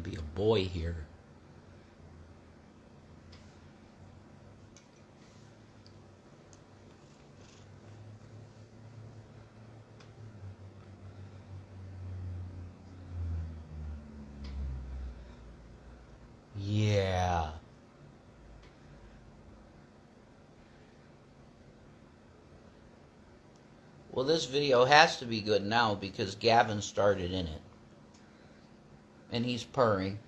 be a boy here. Yeah. Well, this video has to be good now because Gavin started in it. And he's purring.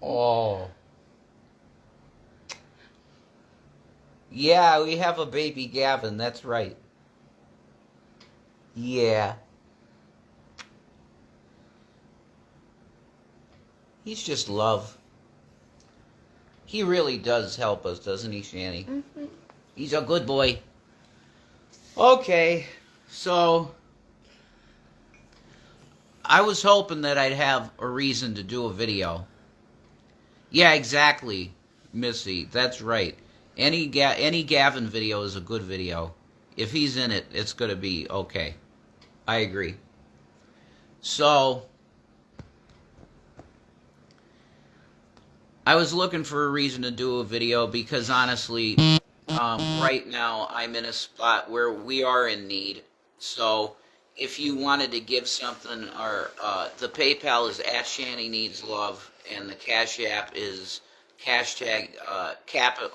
Oh. Yeah, we have a baby Gavin, that's right. Yeah. He's just love. He really does help us, doesn't he, Shanny? Mm-hmm. He's a good boy. Okay, so I was hoping that I'd have a reason to do a video. Yeah, exactly, Missy. That's right. Any Gavin video is a good video. If he's in it, it's going to be okay. I agree. So I was looking for a reason to do a video because honestly, right now I'm in a spot where we are in need. So if you wanted to give something, or the PayPal is @ShannyNeedsLove, and the Cash App is hashtag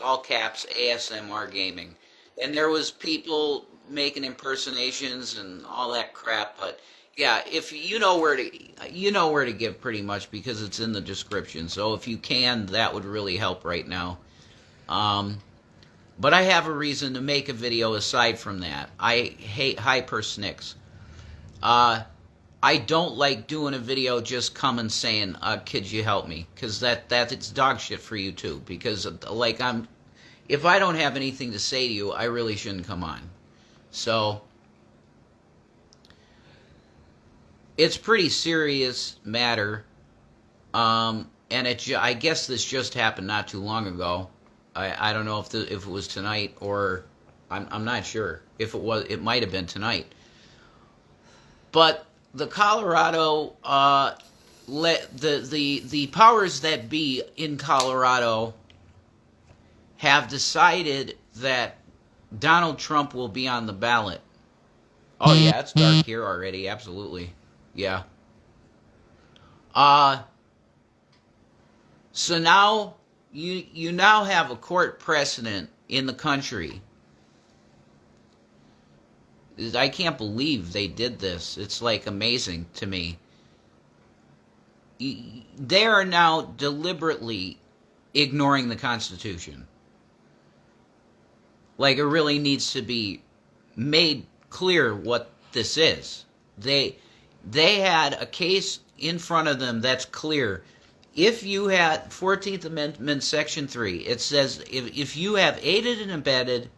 all caps ASMR Gaming. And there was people making impersonations and all that crap, but yeah, if you know where to give pretty much because it's in the description. So if you can, that would really help right now. But I have a reason to make a video aside from that. I hate hyper-snicks. I don't like doing a video just coming saying, "Could you help me?" Because it's dog shit for you too. Because like if I don't have anything to say to you, I really shouldn't come on. So it's pretty serious matter. And I guess this just happened not too long ago. I don't know if it was tonight or I'm not sure if it was. It might have been tonight. But the Colorado the powers that be in Colorado have decided that Donald Trump will be on the ballot. Oh yeah, it's dark here already. Absolutely, yeah. So now you now have a court precedent in the country. I can't believe they did this. It's like amazing to me. They are now deliberately ignoring the Constitution. Like it really needs to be made clear what this is. They had a case in front of them that's clear. If you had 14th Amendment Section 3, it says if you have aided and abetted,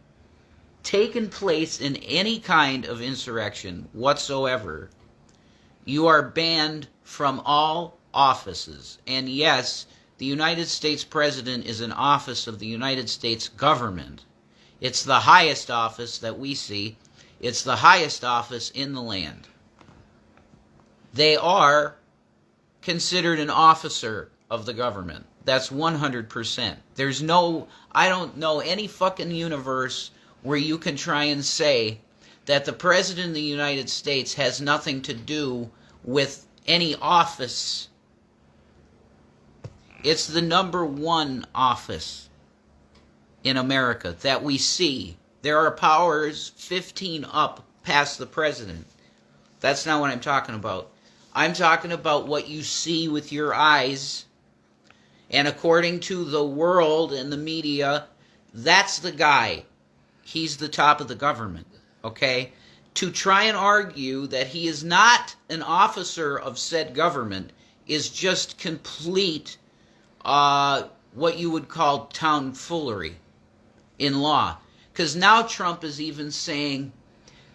taken place in any kind of insurrection whatsoever, you are banned from all offices. And yes, the United States President is an office of the United States government. It's the highest office that we see. It's the highest office in the land. They are considered an officer of the government. That's 100%. I don't know any fucking universe where you can try and say that the President of the United States has nothing to do with any office. It's the number one office in America that we see. There are powers 15 up past the President. That's not what I'm talking about. I'm talking about what you see with your eyes. And according to the world and the media, that's the guy. He's the top of the government, okay? To try and argue that he is not an officer of said government is just complete, what you would call tomfoolery in law. Because now Trump is even saying,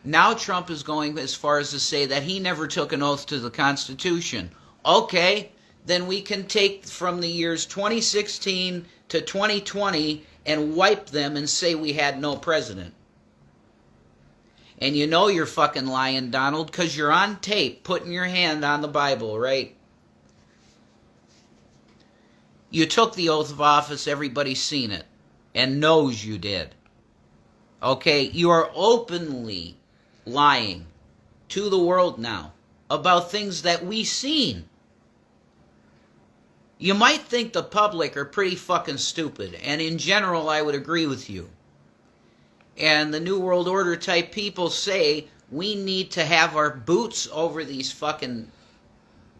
now Trump is going as far as to say that he never took an oath to the Constitution. Okay, then we can take from the years 2016 to 2020 and wipe them and say we had no president. And you know you're fucking lying, Donald, because you're on tape putting your hand on the Bible, right? You took the oath of office, everybody's seen it, and knows you did. Okay, you are openly lying to the world now about things that we seen. You might think the public are pretty fucking stupid, and in general I would agree with you. And the New World Order type people say we need to have our boots over these fucking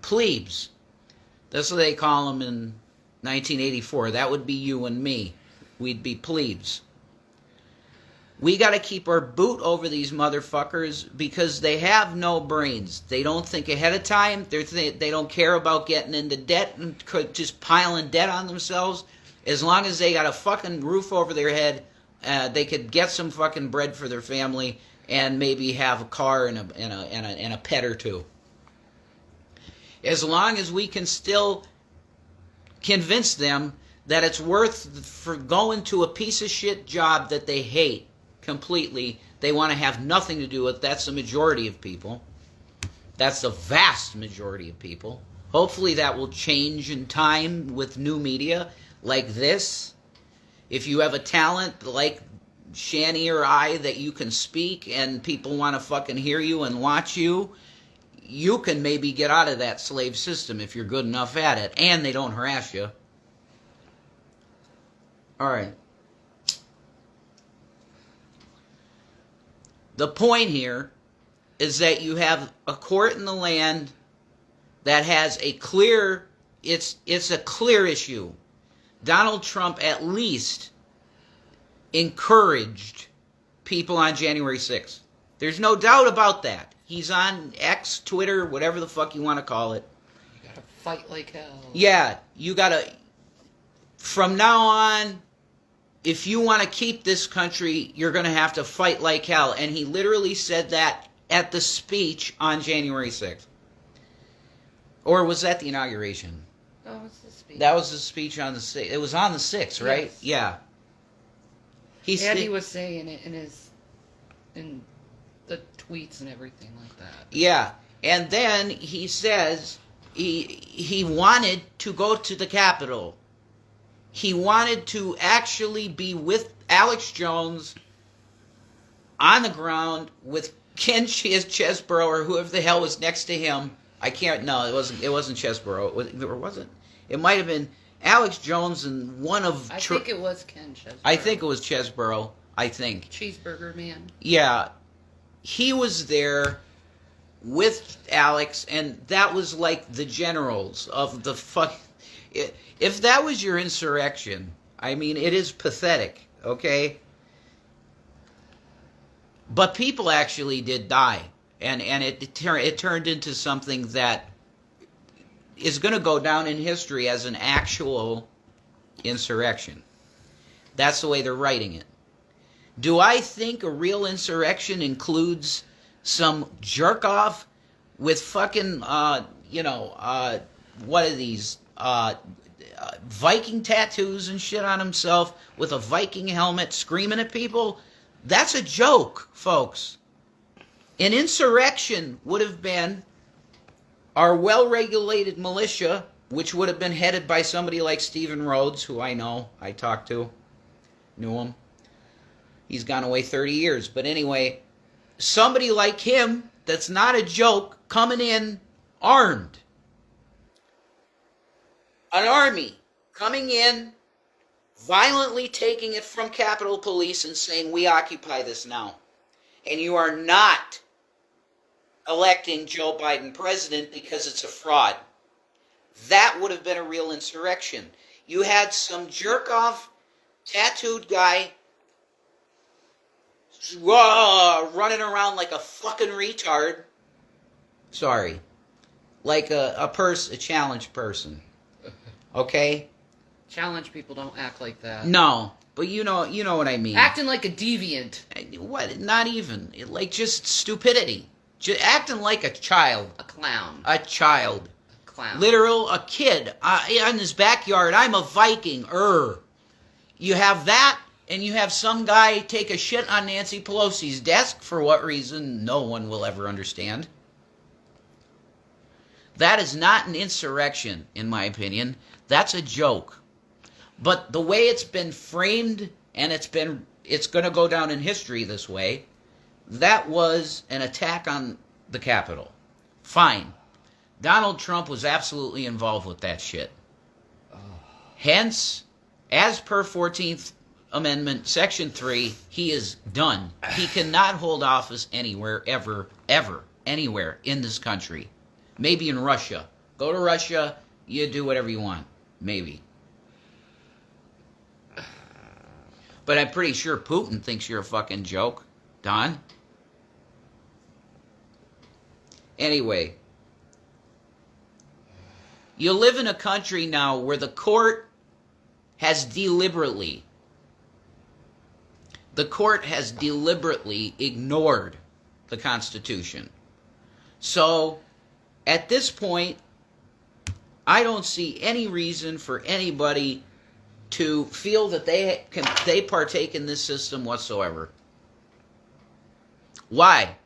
plebes. That's what they call them in 1984. That would be you and me. We'd be plebes. We got to keep our boot over these motherfuckers because they have no brains. They don't think ahead of time. They don't care about getting into debt and just piling debt on themselves. As long as they got a fucking roof over their head, they could get some fucking bread for their family and maybe have a car and a pet or two. As long as we can still convince them that it's worth for going to a piece of shit job that they hate completely, they want to have nothing to do with. That's the majority of people. That's the vast majority of people. Hopefully that will change in time with new media like this. If you have a talent like Shani or I that you can speak and people want to fucking hear you and watch you, you can maybe get out of that slave system if you're good enough at it and they don't harass you. All right. The point here is that you have a court in the land that has a clear, it's a clear issue. Donald Trump at least encouraged people on January 6th. There's no doubt about that. He's on X, Twitter, whatever the fuck you want to call it. You gotta fight like hell. Yeah, you gotta, from now on, if you want to keep this country, you're going to have to fight like hell. And he literally said that at the speech on January 6th. Or was that the inauguration? That was the speech. That was the speech on the 6th. It was on the 6th, right? Yes. Yeah. He was saying it in the tweets and everything like that. Yeah. And then he says he wanted to go to the Capitol. He wanted to actually be with Alex Jones on the ground with Ken Chesborough or whoever the hell was next to him. I can't. No, it wasn't Chesborough. Or was it? It might have been Alex Jones and one of. I think it was Ken Chesborough. I think it was Chesborough. I think. Cheeseburger Man. Yeah, he was there with Alex, and that was like the generals of the fuck. If that was your insurrection, I mean, it is pathetic, okay? But people actually did die, and it turned into something that is going to go down in history as an actual insurrection. That's the way they're writing it. Do I think a real insurrection includes some jerk-off with fucking, what are these... Viking tattoos and shit on himself with a Viking helmet screaming at people? That's a joke, folks. An insurrection would have been our well-regulated militia, which would have been headed by somebody like Stephen Rhodes, who I know, I talked to, knew him. He's gone away 30 years. But anyway, somebody like him that's not a joke coming in armed. An army coming in, violently taking it from Capitol Police and saying, we occupy this now. And you are not electing Joe Biden president because it's a fraud. That would have been a real insurrection. You had some jerk-off, tattooed guy running around like a fucking retard. Sorry. Like a challenged person. Okay? Challenge people don't act like that. No, but you know what I mean. Acting like a deviant. What? Not even. Like just stupidity. Just acting like a child. A clown. A child. A clown. Literal, a kid in his backyard. I'm a Viking. You have that, and you have some guy take a shit on Nancy Pelosi's desk for what reason, no one will ever understand. That is not an insurrection, in my opinion. That's a joke. But the way it's been framed, and it's going to go down in history this way, that was an attack on the Capitol. Fine. Donald Trump was absolutely involved with that shit. Hence, as per 14th Amendment, Section 3, he is done. He cannot hold office anywhere, ever, anywhere in this country. Maybe in Russia. Go to Russia, you do whatever you want. Maybe. But I'm pretty sure Putin thinks you're a fucking joke, Don. Anyway. You live in a country now where the court has deliberately ignored the Constitution. So, at this point, I don't see any reason for anybody to feel that they partake in this system whatsoever. Why?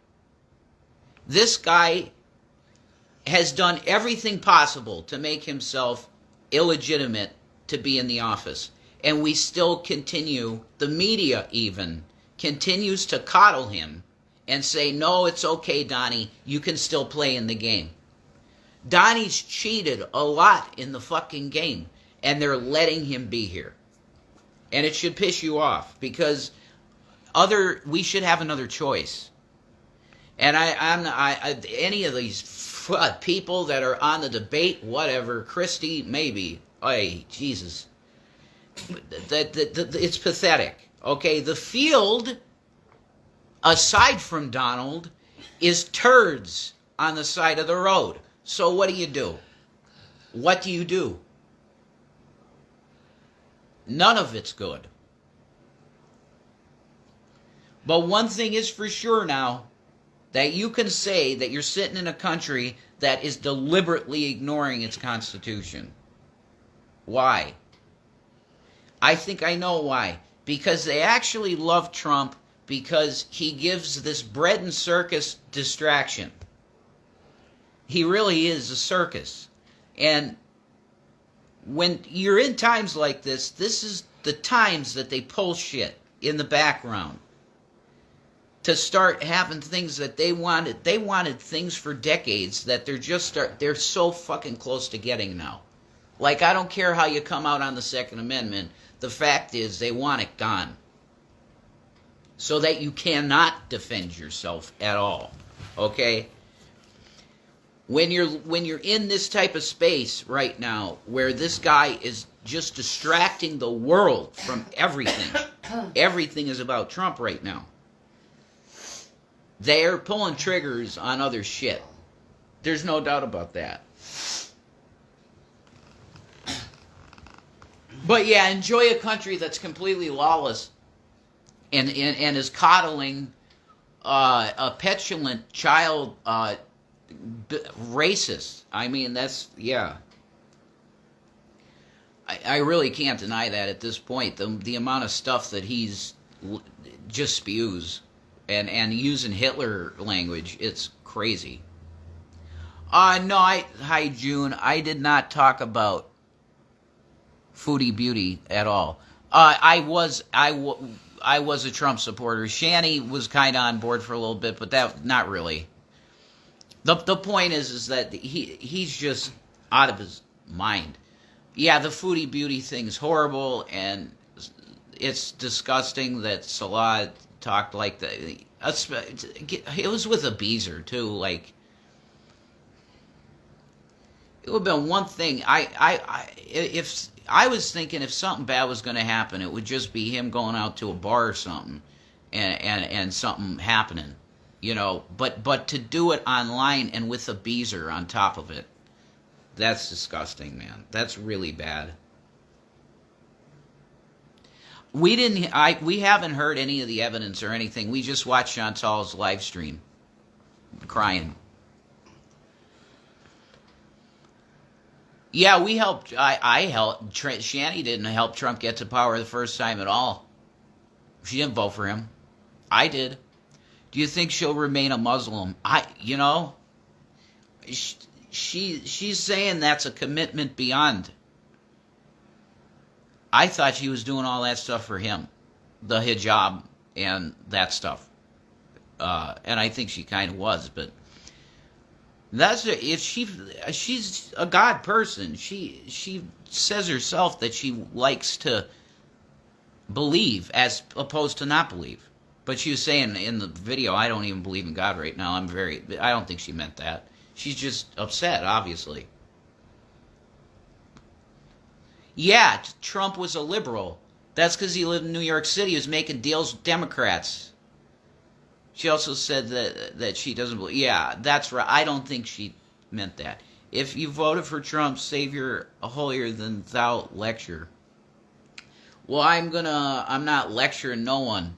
This guy has done everything possible to make himself illegitimate to be in the office. And we still continue, the media even, continues to coddle him and say, no, it's okay, Donnie, you can still play in the game. Donnie's cheated a lot in the fucking game, and they're letting him be here. And it should piss you off, because we should have another choice. And any of these people that are on the debate, whatever, Christie, maybe, hey, Jesus, it's pathetic. Okay, the field, aside from Donald, is turds on the side of the road. So what do? What do you do? None of it's good. But one thing is for sure now, that you can say that you're sitting in a country that is deliberately ignoring its Constitution. Why? I think I know why. Because they actually love Trump because he gives this bread and circus distraction. He really is a circus. And when you're in times like this is the times that they pull shit in the background to start having things that they wanted. They wanted things for decades that they're so fucking close to getting now. Like, I don't care how you come out on the Second Amendment. The fact is they want it gone. So that you cannot defend yourself at all. Okay? When you're in this type of space right now, where this guy is just distracting the world from everything, everything is about Trump right now. They're pulling triggers on other shit. There's no doubt about that. But yeah, enjoy a country that's completely lawless and is coddling a petulant child racist. I mean, that's, yeah. I really can't deny that at this point. The amount of stuff that he's just spews and using Hitler language, it's crazy. No, hi June. I did not talk about Foodie Beauty at all. I was a Trump supporter. Shani was kind of on board for a little bit, but that not really. The point is that he's just out of his mind. Yeah, the Foodie Beauty thing's horrible, and it's disgusting that Salah talked like that. It was with a beezer too. Like, it would have been one thing. If I was thinking if something bad was going to happen, it would just be him going out to a bar or something, and something happening, you know. But to do it online and with a beezer on top of it, that's disgusting, man. That's really bad. We haven't heard any of the evidence or anything. We just watched Chantal's live stream, crying. Yeah, we helped. I helped. Shani didn't help Trump get to power the first time at all. She didn't vote for him. I did. Do you think she'll remain a Muslim? She's saying that's a commitment beyond. I thought she was doing all that stuff for him, the hijab and that stuff, and I think she kind of was. But she's a God person. She says herself that she likes to believe as opposed to not believe. But she was saying in the video, I don't even believe in God right now. I don't think she meant that. She's just upset, obviously. Yeah, Trump was a liberal. That's because he lived in New York City. He was making deals with Democrats. She also said that she doesn't believe. Yeah, that's right. I don't think she meant that. If you voted for Trump, Savior, a holier than thou lecture. Well, I'm not lecturing no one.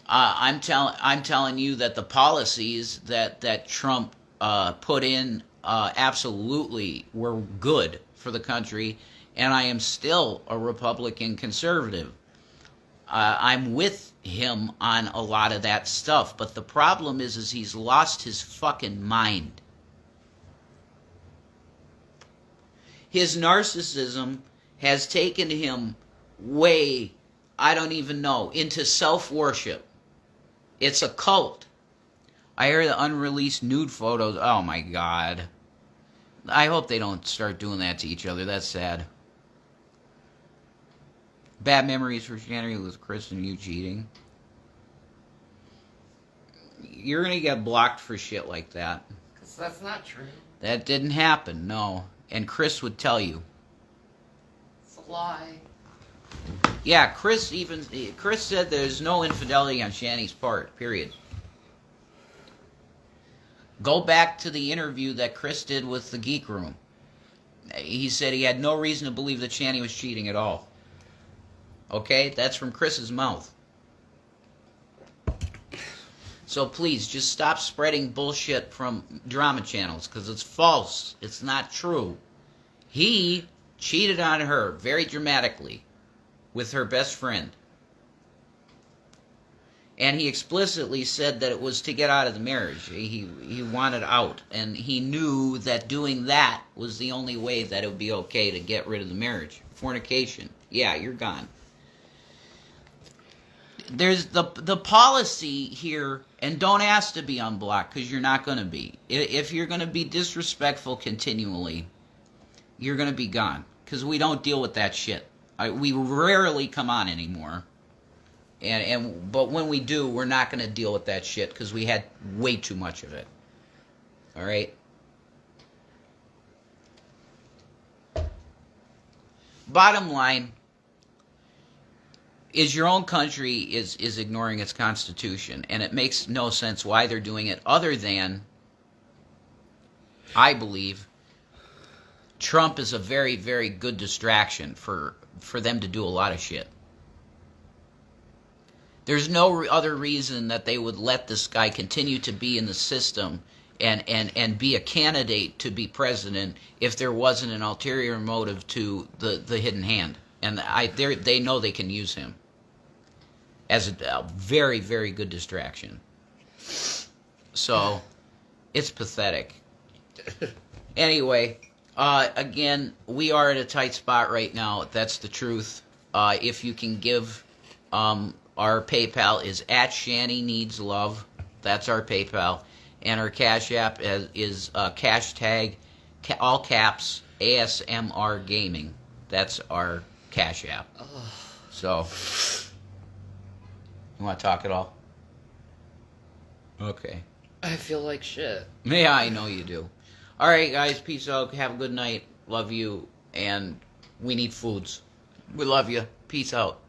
I'm telling you that the policies that Trump put in absolutely were good for the country, and I am still a Republican conservative. I'm with him on a lot of that stuff, but the problem is he's lost his fucking mind. His narcissism has taken him way, I don't even know, into self-worship. It's a cult. I hear the unreleased nude photos. Oh my God. I hope they don't start doing that to each other. That's sad. Bad memories for January with Chris and you cheating. You're going to get blocked for shit like that. Because that's not true. That didn't happen, no. And Chris would tell you. It's a lie. Yeah, Chris said there's no infidelity on Shani's part, period. Go back to the interview that Chris did with the Geek Room. He said he had no reason to believe that Shani was cheating at all. Okay? That's from Chris's mouth. So please, just stop spreading bullshit from drama channels, because it's false. It's not true. He cheated on her very dramatically with her best friend. And he explicitly said that it was to get out of the marriage. He wanted out. And he knew that doing that was the only way that it would be okay to get rid of the marriage. Fornication. Yeah, you're gone. There's the policy here, and don't ask to be unblocked, because you're not going to be. If you're going to be disrespectful continually, you're going to be gone. Because we don't deal with that shit. We rarely come on anymore. But when we do, we're not going to deal with that shit because we had way too much of it. All right? Bottom line is your own country is ignoring its constitution, and it makes no sense why they're doing it other than, I believe, Trump is a very, very good distraction for them to do a lot of shit. There's no other reason that they would let this guy continue to be in the system and be a candidate to be president if there wasn't an ulterior motive to the hidden hand. And they know they can use him as a very, very good distraction. So, it's pathetic. Anyway, again, we are at a tight spot right now. That's the truth. If you can give... our PayPal is at Shani Needs Love. That's our PayPal. And our Cash App is hashtag, all caps, ASMR Gaming. That's our Cash App. So, you want to talk at all? Okay. I feel like shit. Yeah, I know you do. All right, guys. Peace out. Have a good night. Love you. And we need Foodz. We love you. Peace out.